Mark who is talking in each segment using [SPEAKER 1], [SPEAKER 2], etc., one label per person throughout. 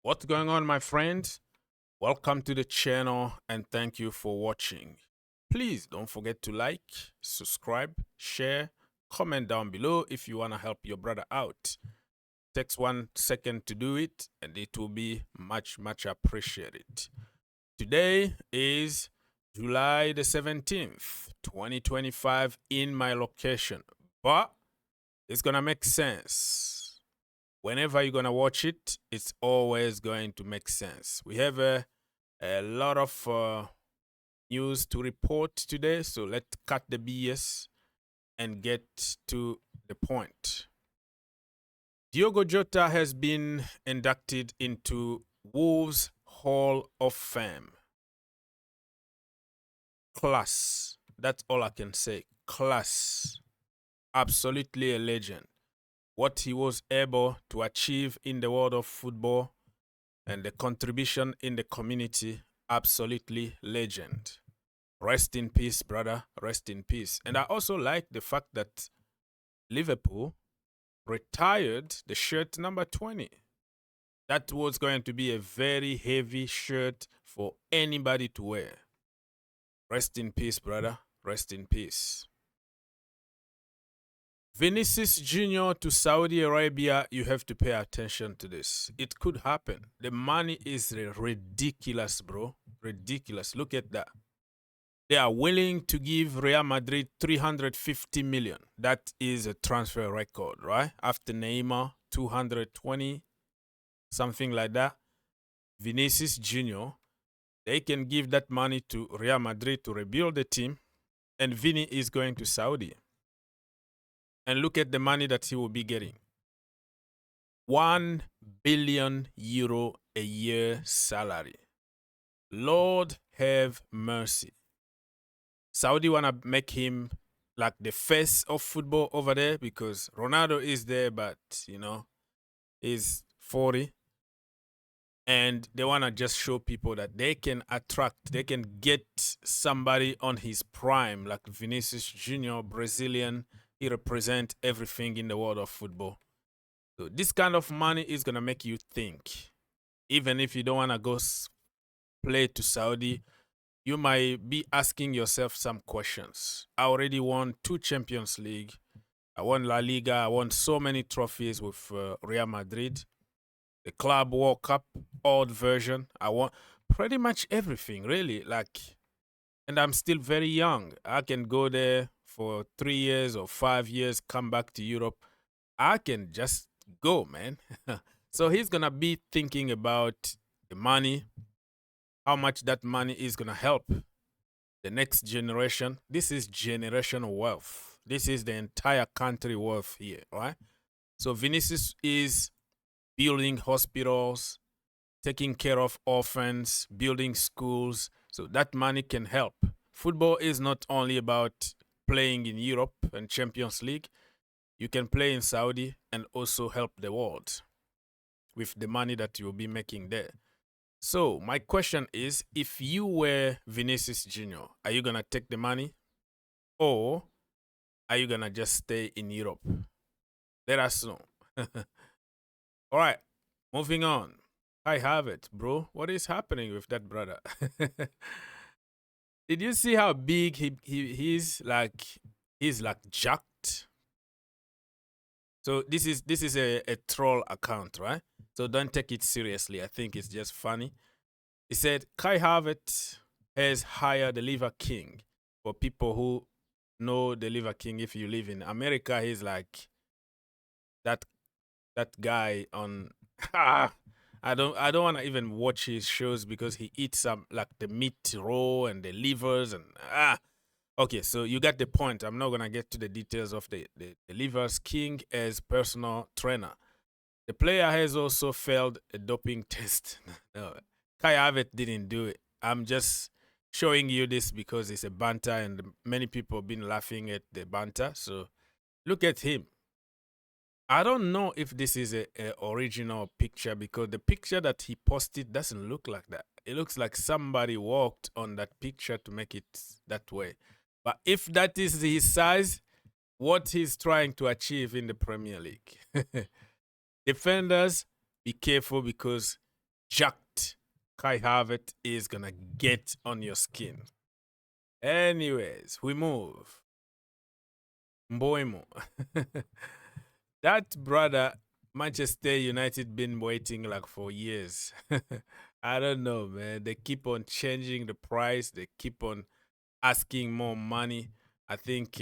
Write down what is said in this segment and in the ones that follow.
[SPEAKER 1] What's going on, my friends? Welcome to the channel and thank you for watching. Please don't forget to like, subscribe, share, comment down below if you want to help your brother out. Takes 1 second to do it and it will be much appreciated. Today is July the 17th, 2025 in my location, but it's gonna make sense. Whenever you're gonna watch it, it's always going to make sense. We have a lot of news to report today, so let's cut the BS and get to the point. Diogo Jota has been inducted into Wolves Hall of Fame. Class. That's all I can say. Class. Absolutely a legend. What he was able to achieve in the world of football and the contribution in the community, absolutely legend. Rest in peace, brother. Rest in peace. And I also like the fact that Liverpool retired the shirt number 20. That was going to be a very heavy shirt for anybody to wear. Rest in peace, brother. Rest in peace. Vinicius Jr. to Saudi Arabia, you have to pay attention to this. It could happen. The money is ridiculous, bro. Ridiculous. Look at that. They are willing to give Real Madrid 350 million. That is a transfer record, right? After Neymar, 220, something like that. Vinicius Jr., they can give that money to Real Madrid to rebuild the team, and Vini is going to Saudi. And look at the money that he will be getting. 1 billion euro a year salary. Lord have mercy. Saudi want to make him like the face of football over there because Ronaldo is there, but, you know, he's 40. And they want to just show people that they can attract, they can get somebody on his prime, like Vinicius Jr., Brazilian. He represents everything in the world of football. So this kind of money is going to make you think. Even if you don't want to go play to Saudi, you might be asking yourself some questions. I already won 2 Champions League. I won La Liga. I won so many trophies with Real Madrid. The Club World Cup, old version. I won pretty much everything, really. And I'm still very young. I can go there for 3 years or 5 years, come back to Europe. I can just go, man. So he's going to be thinking about the money, how much that money is going to help the next generation. This is generational wealth. This is the entire country wealth here, right? So Vinicius is building hospitals, taking care of orphans, building schools. So that money can help. Football is not only about playing in Europe and Champions League. You can play in Saudi and also help the world with the money that you'll be making there. So my question is, if you were Vinicius Jr., are you going to take the money or are you going to just stay in Europe? Let us know. All right, moving on. I have it, bro. What is happening with that brother? Did you see how big he's like? He's like jacked. So this is a troll account, right? So don't take it seriously. I think it's just funny. He said Kai Havertz has hired the Liver King. For people who know the Liver King, if you live in America, he's like that guy on. I don't want to even watch his shows because he eats some like the meat raw and the livers and Okay, so you got the point. I'm not gonna get to the details of the Livers King as personal trainer. The player has also failed a doping test. No, Kai Havertz didn't do it. I'm just showing you this because it's a banter and many people have been laughing at the banter. So look at him. I don't know if this is a original picture because the picture that he posted doesn't look like that. It looks like somebody walked on that picture to make it that way. But if that is his size, what he's trying to achieve in the Premier League. Defenders, be careful because jacked Kai Havertz is gonna get on your skin. Anyways, we move. Mbeumo. That brother, Manchester United been waiting like for years. I don't know, man. They keep on changing the price. They keep on asking more money. I think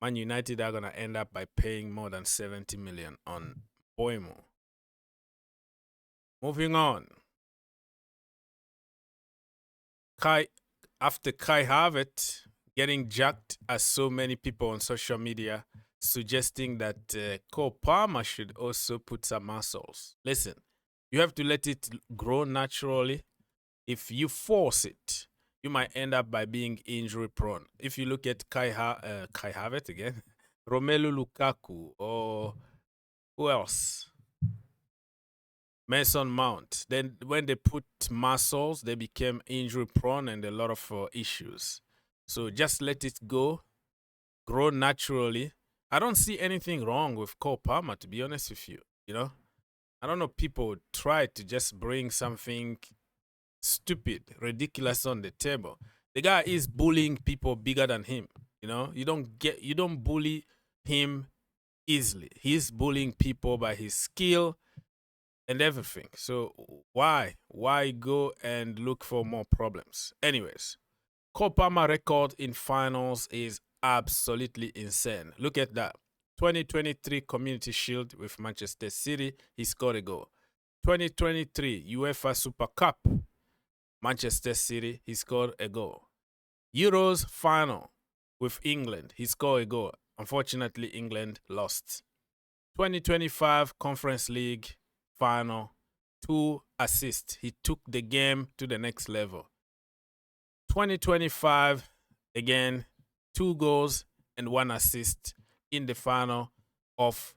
[SPEAKER 1] Man United are gonna end up by paying more than 70 million on Mbeumo. Moving on. After Kai Havertz getting jacked, as so many people on social media suggesting that Cole Palmer should also put some muscles. Listen, you have to let it grow naturally. If you force it, you might end up by being injury prone. If you look at Kai Havertz again, Romelu Lukaku, or who else? Mason Mount. Then when they put muscles, they became injury prone and a lot of issues. So just let it go, grow naturally. I don't see anything wrong with Cole Palmer, to be honest with you. You know, I don't know. People try to just bring something stupid, ridiculous on the table. The guy is bullying people bigger than him. You know, you don't bully him easily. He's bullying people by his skill and everything. So why go and look for more problems? Anyways, Cole Palmer record in finals is absolutely insane. Look at that. 2023 Community Shield with Manchester City, he scored a goal. 2023 UEFA Super Cup, Manchester City, he scored a goal. Euros final with England, he scored a goal. Unfortunately, England lost. 2025 Conference League final, 2 assists. He took the game to the next level. 2025, again, 2 goals and 1 assist in the final of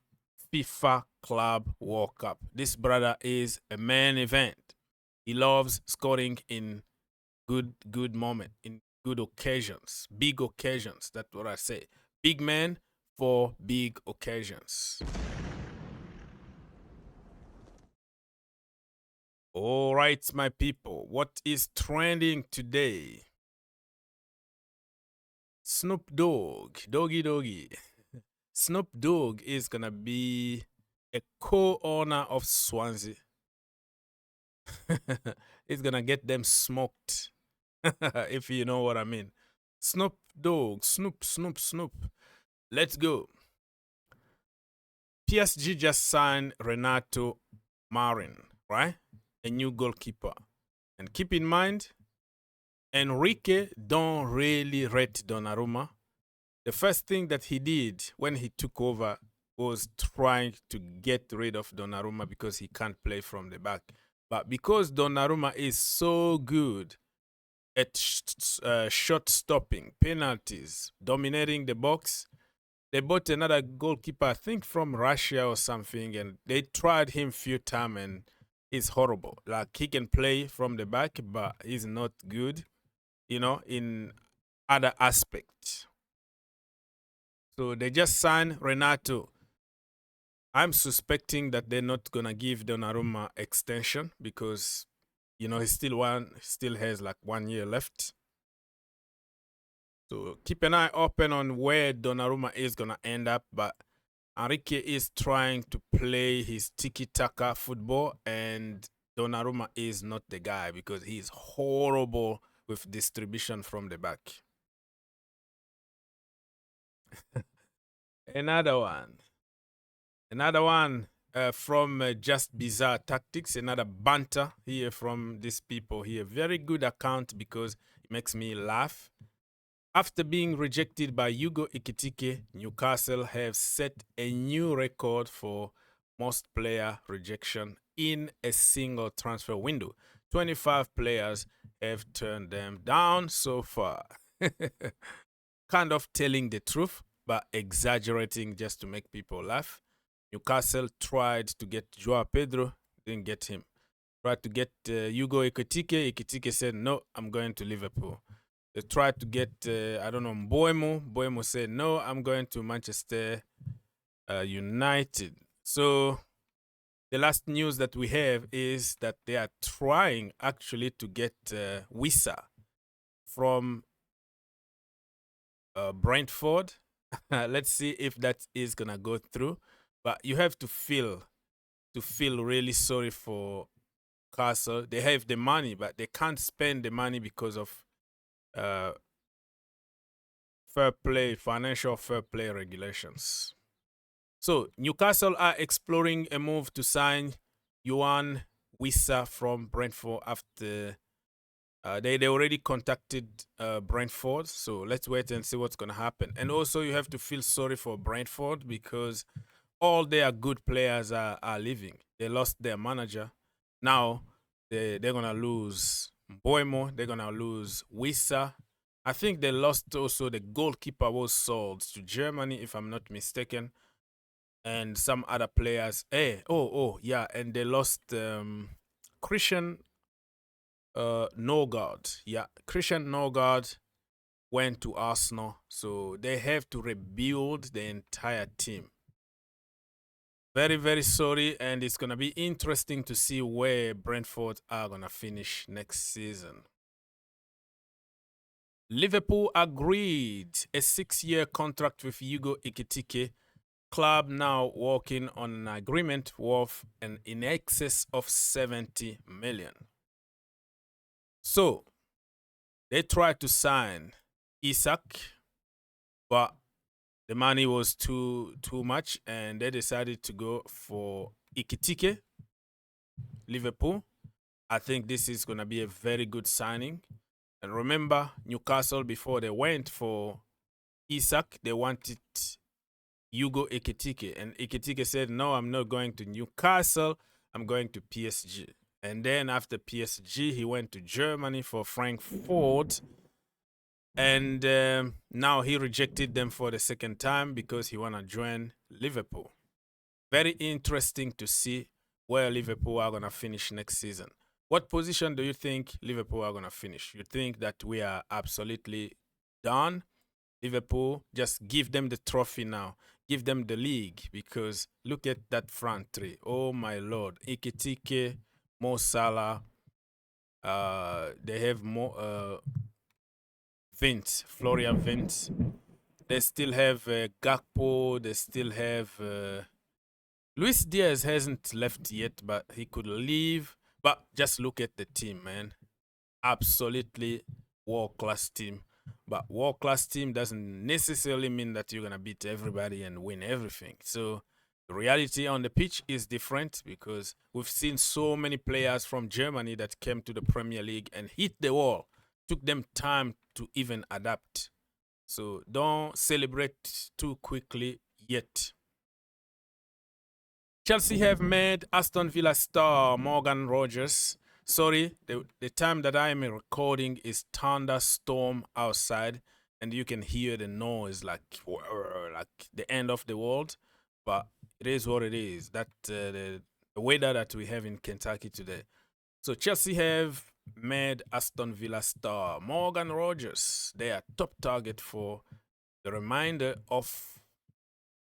[SPEAKER 1] FIFA Club World Cup. This brother is a main event. He loves scoring in good moment, in good occasions, big occasions. That's what I say. Big man for big occasions. All right, my people, what is trending today? Snoop Dogg, Doggy. Snoop Dogg is gonna be a co-owner of Swansea. He's gonna get them smoked, if you know what I mean. Snoop Dogg, Snoop. Let's go. PSG just signed Renato Marin, right? A new goalkeeper. And keep in mind, Enrique don't really rate Donnarumma. The first thing that he did when he took over was trying to get rid of Donnarumma because he can't play from the back. But because Donnarumma is so good at shot stopping, penalties, dominating the box, they bought another goalkeeper, I think from Russia or something, and they tried him a few times and he's horrible. Like, he can play from the back, but he's not good, you know, in other aspects. So they just signed Renato. I'm suspecting that they're not gonna give Donnarumma extension because, you know, he still has like 1 year left. So keep an eye open on where Donnarumma is gonna end up. But Enrique is trying to play his tiki-taka football, and Donnarumma is not the guy because he's horrible with distribution from the back. Another one from Just Bizarre Tactics, another banter here from these people here. Very good account because it makes me laugh. After being rejected by Hugo Ekitike, Newcastle have set a new record for most player rejection in a single transfer window. 25 players have turned them down so far. Kind of telling the truth, but exaggerating just to make people laugh. Newcastle tried to get Joao Pedro, didn't get him. Tried to get Hugo Ekitike. Ekitike said, no, I'm going to Liverpool. They tried to get, Mbeumo. Mbeumo said, no, I'm going to Manchester United. So the last news that we have is that they are trying actually to get Wissa from Brentford. Let's see if that is gonna go through. But you have to feel really sorry for Castle. They have the money, but they can't spend the money because of financial fair play regulations. So Newcastle are exploring a move to sign Younes Wissa from Brentford after they already contacted Brentford. So let's wait and see what's gonna happen. And also you have to feel sorry for Brentford because all their good players are leaving. They lost their manager. Now they're gonna lose Mbeumo. They're gonna lose Wissa. I think they lost also the goalkeeper was sold to Germany, if I'm not mistaken, and some other players. Yeah, and they lost Christian Norgard. Yeah, Christian Norgard went to Arsenal, so they have to rebuild the entire team. Very, very sorry, and it's gonna be interesting to see where Brentford are gonna finish next season. Liverpool agreed a 6-year contract with Hugo Ekitike. Club now working on an agreement worth in excess of 70 million. So they tried to sign Isak, but the money was too much, and they decided to go for Ekitike. Liverpool. I think this is gonna be a very good signing. And remember, Newcastle, before they went for Isak, they wanted Hugo Ekitike. And Ekitike said, no, I'm not going to Newcastle. I'm going to PSG. And then after PSG, he went to Germany for Frankfurt. And now he rejected them for the second time because he want to join Liverpool. Very interesting to see where Liverpool are going to finish next season. What position do you think Liverpool are going to finish? You think that we are absolutely done? Liverpool, just give them the trophy now. Give them the league, because look at that front three. Oh, my Lord. Ekitike, Mo Salah. They have more Vince, Florian Vince. They still have Gakpo. They still have... Luis Diaz hasn't left yet, but he could leave. But just look at the team, man. Absolutely world-class team. But world-class team doesn't necessarily mean that you're going to beat everybody and win everything. So the reality on the pitch is different, because we've seen so many players from Germany that came to the Premier League and hit the wall. Took them time to even adapt. So don't celebrate too quickly yet. Chelsea have made Aston Villa star Morgan Rogers. Sorry, the time that I am recording is thunderstorm outside, and you can hear the noise like the end of the world. But it is what it is. That the weather that we have in Kentucky today. So Chelsea have made Aston Villa star Morgan Rogers their top target for the remainder of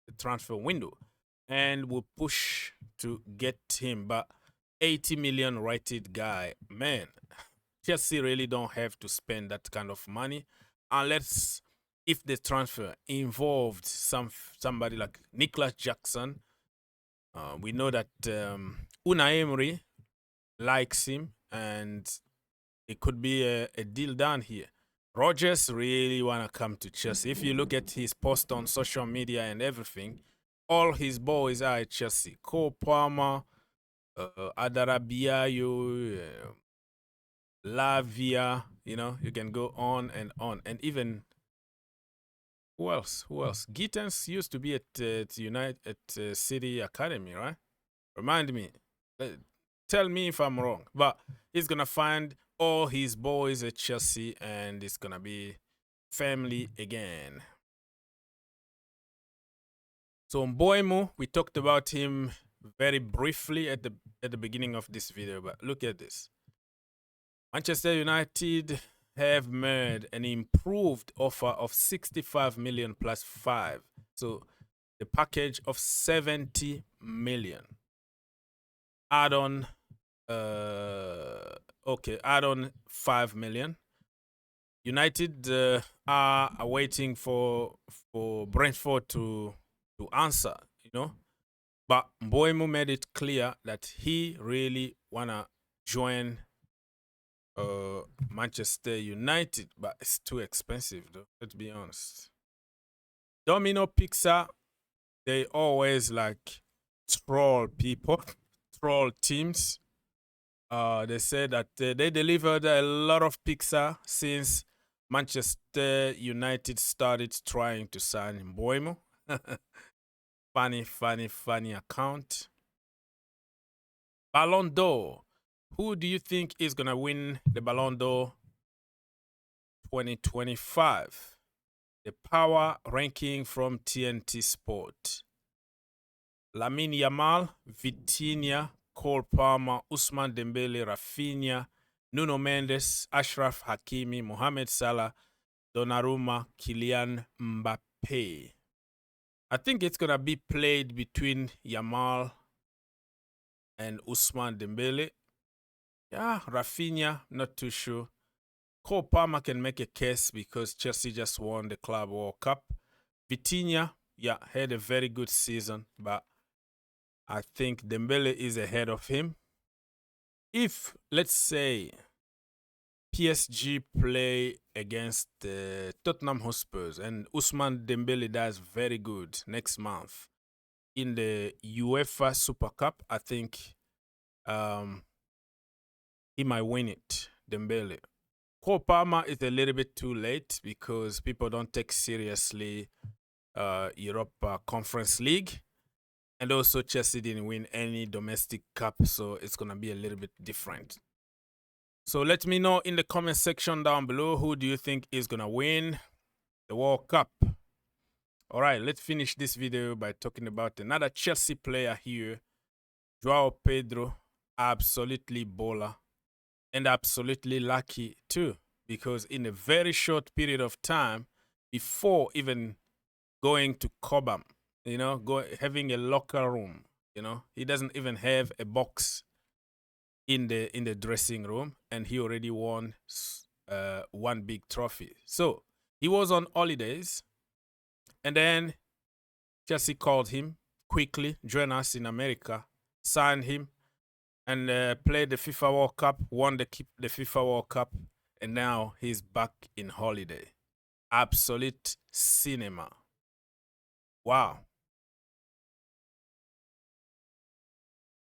[SPEAKER 1] the transfer window, and will push to get him. But 80 million rated guy, man, Chelsea really don't have to spend that kind of money unless if the transfer involved somebody like Nicolas Jackson. We know that Unai Emery likes him, and it could be a deal done here. Rogers really want to come to Chelsea. If you look at his post on social media and everything, all his boys are at Chelsea. Cole Palmer, Adarabiayo, Lavia, you can go on. And even, who else? Gittens used to be at City Academy, right? Remind me. Tell me if I'm wrong. But he's going to find all his boys at Chelsea, and it's going to be family again. So Mbeumo, we talked about him very briefly at the beginning of this video, but look at this. Manchester United have made an improved offer of 65 million plus 5. So the package of 70 million. add on, add on 5 million. United are waiting for Brentford to answer, you know. But Mbeumo made it clear that he really wanna join Manchester United, but it's too expensive though, let's be honest. Domino Pixar, they always like troll people, troll teams. They said that they delivered a lot of Pixar since Manchester United started trying to sign Mbeumo. funny account. Ballon d'Or. Who do you think is going to win the Ballon d'Or 2025? The power ranking from TNT Sport. Lamine Yamal, Vitinha, Cole Palmer, Ousmane Dembele, Rafinha, Nuno Mendes, Ashraf Hakimi, Mohamed Salah, Donnarumma, Kylian Mbappe. I think it's going to be played between Yamal and Ousmane Dembele. Yeah, Rafinha, not too sure. Cole Palmer can make a case because Chelsea just won the Club World Cup. Vitinha, yeah, had a very good season, but I think Dembele is ahead of him. If, let's say, PSG play against Tottenham Hotspurs and Ousmane Dembele does very good next month in the UEFA Super Cup, I think he might win it, Dembele. Cole Palmer is a little bit too late because people don't take seriously Europa Conference League. And also Chelsea didn't win any domestic cup, so it's going to be a little bit different. So let me know in the comment section down below, who do you think is going to win the World Cup? All right, let's finish this video by talking about another Chelsea player here, Joao Pedro. Absolutely baller and absolutely lucky too, because in a very short period of time, before even going to Cobham, you know, having a locker room, you know, he doesn't even have a box in the dressing room, and he already won one big trophy. So he was on holidays, and then Chelsea called him quickly, join us in America, signed him, and played the FIFA World Cup, won the FIFA World Cup, and now he's back in holiday. Absolute cinema. Wow.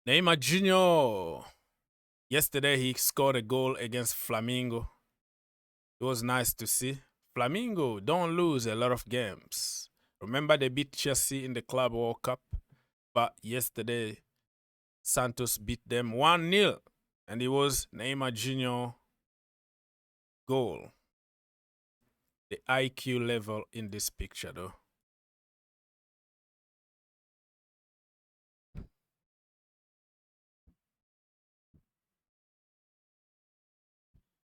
[SPEAKER 1] Neymar Jr. Yesterday, he scored a goal against Flamengo. It was nice to see. Flamengo don't lose a lot of games. Remember, they beat Chelsea in the Club World Cup, but yesterday, Santos beat them 1-0, and it was Neymar Jr. goal. The IQ level in this picture, though.